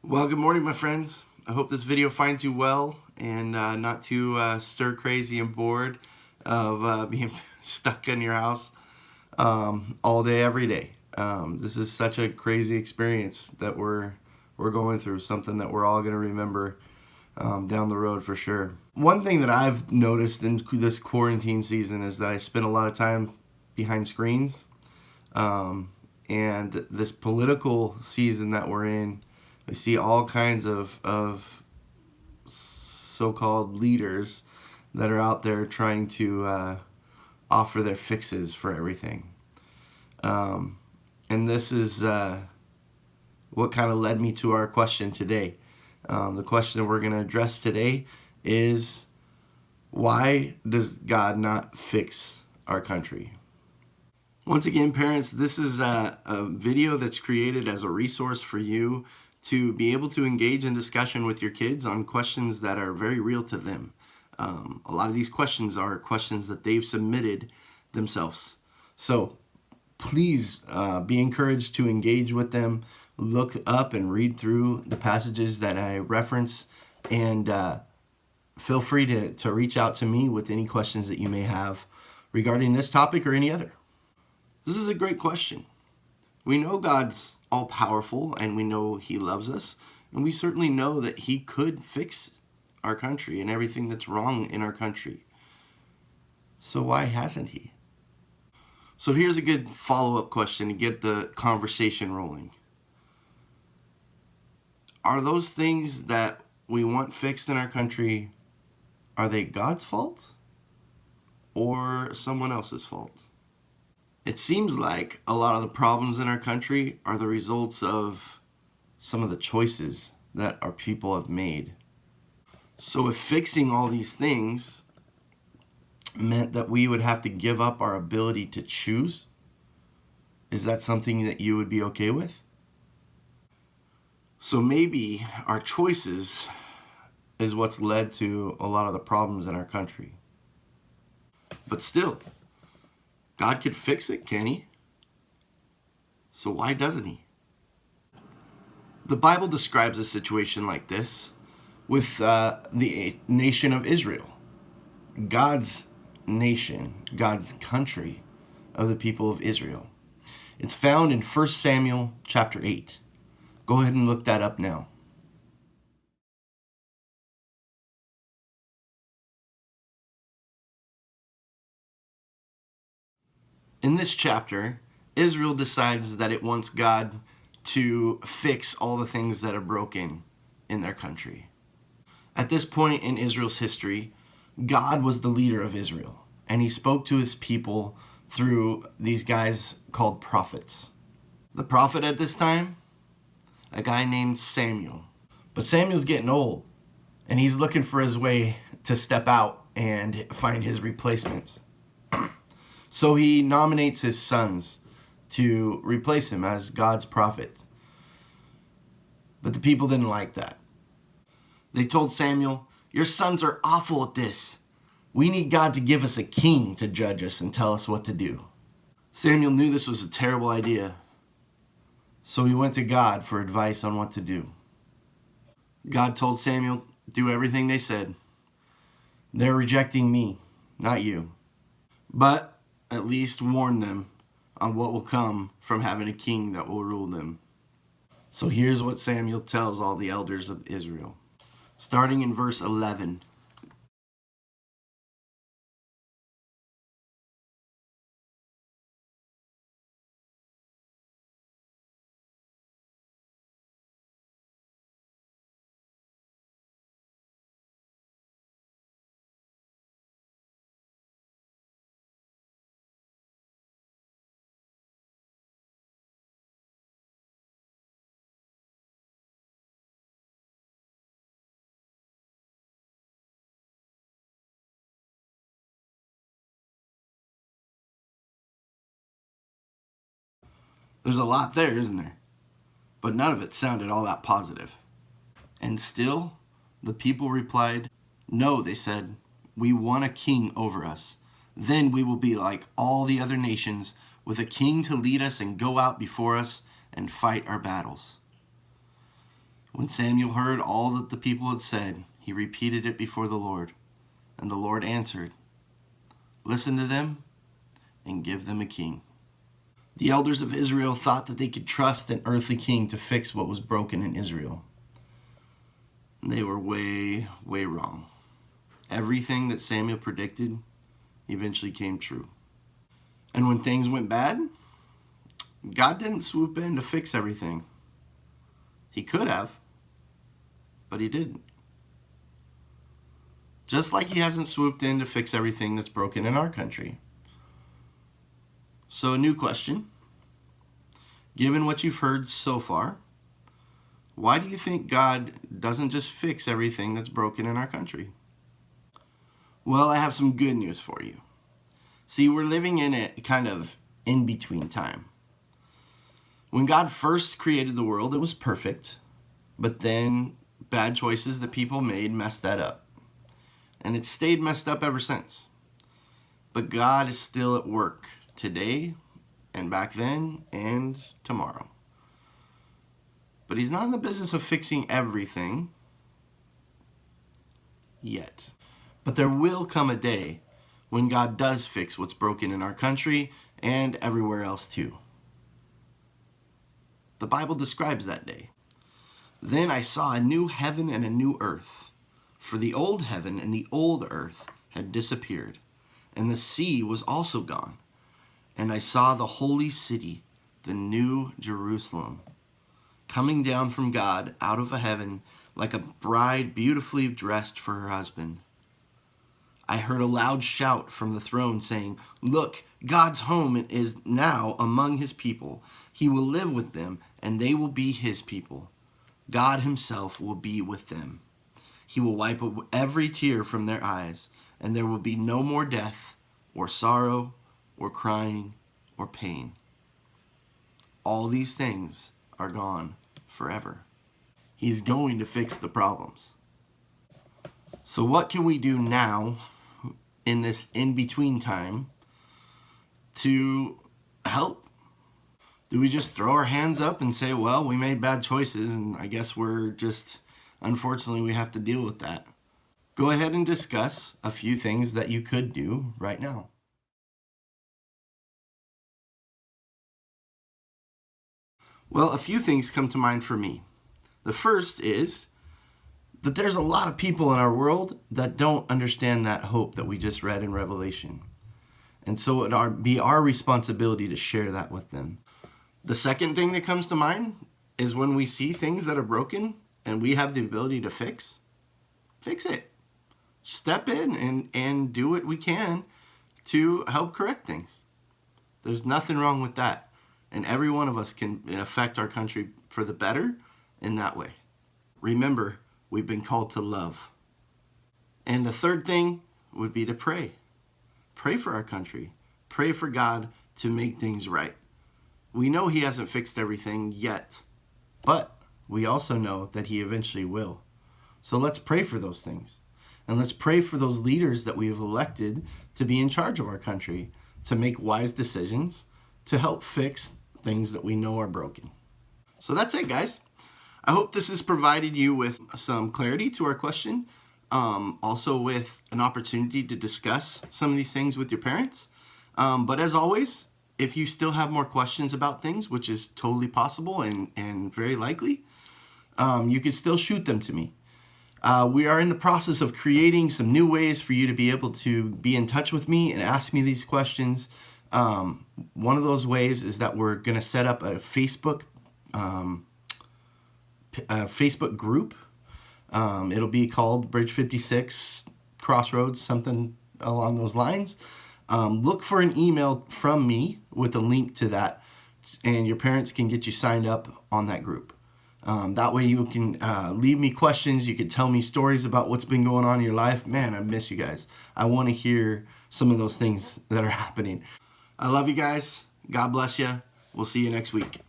Well, good morning, my friends. I hope this video finds you well and not too stir crazy and bored of being stuck in your house all day, every day. This is such a crazy experience that we're going through, something that we're all going to remember down the road for sure. One thing that I've noticed in this quarantine season is that I spend a lot of time behind screens, and this political season that we're in, we see all kinds of so-called leaders that are out there trying to offer their fixes for everything. And this is what kind of led me to our question today. The question that we're going to address today is, why does God not fix our country? Once again, parents, this is a video that's created as a resource for you to be able to engage in discussion with your kids on questions that are very real to them. A lot of these questions are questions that they've submitted themselves. So please be encouraged to engage with them. Look up and read through the passages that I reference, and feel free to reach out to me with any questions that you may have regarding this topic or any other. This is a great question. We know God's all-powerful, and we know He loves us, and we certainly know that He could fix our country and everything that's wrong in our country. So why hasn't He? So here's a good follow-up question to get the conversation rolling. Are those things that we want fixed in our country, are they God's fault or someone else's fault? It seems like a lot of the problems in our country are the results of some of the choices that our people have made. So if fixing all these things meant that we would have to give up our ability to choose, is that something that you would be okay with? So maybe our choices is what's led to a lot of the problems in our country. But still, God could fix it, can He? So why doesn't He? The Bible describes a situation like this with the nation of Israel. God's nation, God's country of the people of Israel. It's found in 1 Samuel chapter 8. Go ahead and look that up now. In this chapter, Israel decides that it wants God to fix all the things that are broken in their country. At this point in Israel's history, God was the leader of Israel, and He spoke to His people through these guys called prophets. The prophet at this time, a guy named Samuel. But Samuel's getting old, and he's looking for his way to step out and find his replacements. So he nominates his sons to replace him as God's prophet. But the people didn't like that. They told Samuel, "Your sons are awful at this. We need God to give us a king to judge us and tell us what to do." Samuel knew this was a terrible idea, so he went to God for advice on what to do. God told Samuel, "Do everything they said. They're rejecting me, not you. But at least warn them on what will come from having a king that will rule them." So here's what Samuel tells all the elders of Israel, starting in verse 11. There's a lot there, isn't there? But none of it sounded all that positive. And still, the people replied, "No," they said, "we want a king over us. Then we will be like all the other nations, with a king to lead us and go out before us and fight our battles." When Samuel heard all that the people had said, he repeated it before the Lord. And the Lord answered, "Listen to them and give them a king." The elders of Israel thought that they could trust an earthly king to fix what was broken in Israel. They were way, way wrong. Everything that Samuel predicted eventually came true. And when things went bad, God didn't swoop in to fix everything. He could have, but he didn't. Just like he hasn't swooped in to fix everything that's broken in our country. So a new question. Given what you've heard so far, why do you think God doesn't just fix everything that's broken in our country? Well, I have some good news for you. See, we're living in a kind of in-between time. When God first created the world, it was perfect, but then bad choices that people made messed that up. And it's stayed messed up ever since. But God is still at work today and back then and tomorrow. But he's not in the business of fixing everything yet. But there will come a day when God does fix what's broken in our country and everywhere else too. The Bible describes that day. Then I saw a new heaven and a new earth, for the old heaven and the old earth had disappeared, and the sea was also gone. And I saw the holy city, the new Jerusalem, coming down from God out of a heaven like a bride beautifully dressed for her husband. I heard a loud shout from the throne saying, "Look, God's home is now among his people. He will live with them, and they will be his people. God himself will be with them. He will wipe every tear from their eyes, and there will be no more death, or sorrow, or crying, or pain. All these things are gone forever." He's going to fix the problems. So what can we do now in this in-between time to help? Do we just throw our hands up and say, well, we made bad choices and I guess unfortunately, we have to deal with that? Go ahead and discuss a few things that you could do right now. Well, a few things come to mind for me. The first is that there's a lot of people in our world that don't understand that hope that we just read in Revelation. And so it would be our responsibility to share that with them. The second thing that comes to mind is when we see things that are broken and we have the ability to fix it. Step in and do what we can to help correct things. There's nothing wrong with that. And every one of us can affect our country for the better in that way. Remember, we've been called to love. And the third thing would be to pray. Pray for our country. Pray for God to make things right. We know he hasn't fixed everything yet, but we also know that he eventually will. So let's pray for those things. And let's pray for those leaders that we have elected to be in charge of our country, to make wise decisions, to help fix things that we know are broken. So that's it, guys. I hope this has provided you with some clarity to our question, also with an opportunity to discuss some of these things with your parents. But as always, if you still have more questions about things, which is totally possible and very likely, you can still shoot them to me. We are in the process of creating some new ways for you to be able to be in touch with me and ask me these questions. One of those ways is that we're going to set up a Facebook group. It'll be called BRIDGE56 Crossroads, something along those lines. Look for an email from me with a link to that, and your parents can get you signed up on that group. That way you can leave me questions. You can tell me stories about what's been going on in your life. Man, I miss you guys. I want to hear some of those things that are happening. I love you guys. God bless you. We'll see you next week.